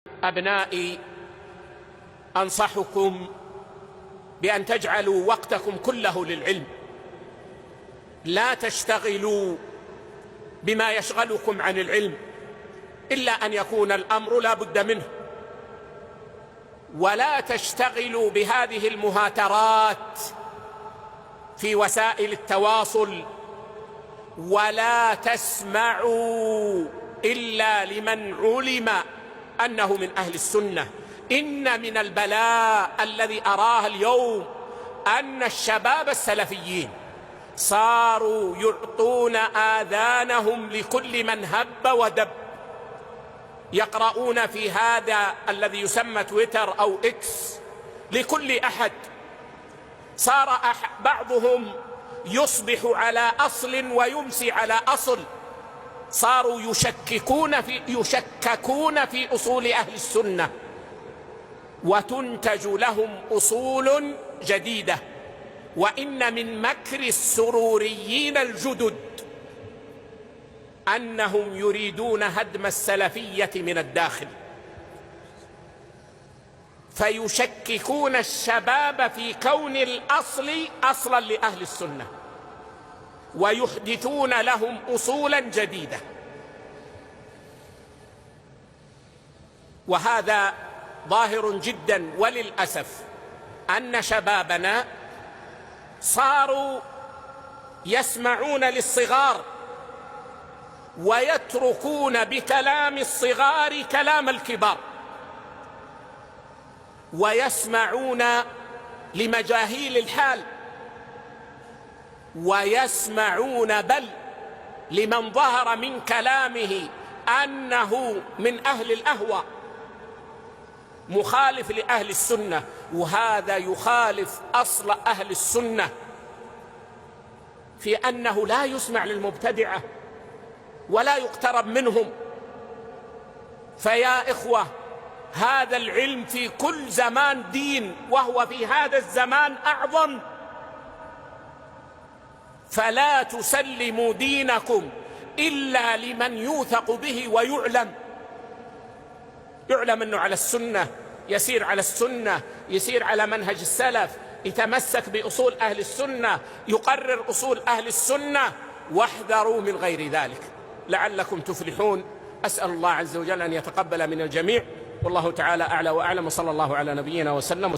أبنائي، أنصحكم بأن تجعلوا وقتكم كله للعلم، لا تشتغلوا بما يشغلكم عن العلم إلا أن يكون الأمر لا بد منه، ولا تشتغلوا بهذه المهاترات في وسائل التواصل، ولا تسمعوا إلا لمن علم أنه من أهل السنة. إن من البلاء الذي أراه اليوم أن الشباب السلفيين صاروا يعطون آذانهم لكل من هب ودب، يقرؤون في هذا الذي يسمى تويتر أو إكس لكل أحد. صار بعضهم يصبح على أصل ويمسي على أصل، صاروا يشككون في أصول أهل السنة، وتنتج لهم أصول جديدة. وإن من مكر السروريين الجدد أنهم يريدون هدم السلفية من الداخل، فيشككون الشباب في كون الأصل أصلا لأهل السنة، ويحدثون لهم أصولا جديدة. وهذا ظاهر جدا، وللأسف أن شبابنا صاروا يسمعون للصغار ويتركون بكلام الصغار كلام الكبار، ويسمعون لمجاهيل الحال، ويسمعون بل لمن ظهر من كلامه أنه من أهل الأهوى مخالف لأهل السنة، وهذا يخالف أصل أهل السنة في أنه لا يسمع للمبتدعة ولا يقترب منهم. فيا إخوة، هذا العلم في كل زمان دين، وهو في هذا الزمان أعظم، فلا تسلموا دينكم إلا لمن يوثق به ويعلم أنه على السنة، يسير على السنة، يسير على منهج السلف، يتمسك بأصول أهل السنة، يقرر أصول أهل السنة، واحذروا من غير ذلك لعلكم تفلحون. أسأل الله عز وجل أن يتقبل من الجميع، والله تعالى أعلى وأعلم، وصلى الله على نبينا وسلم.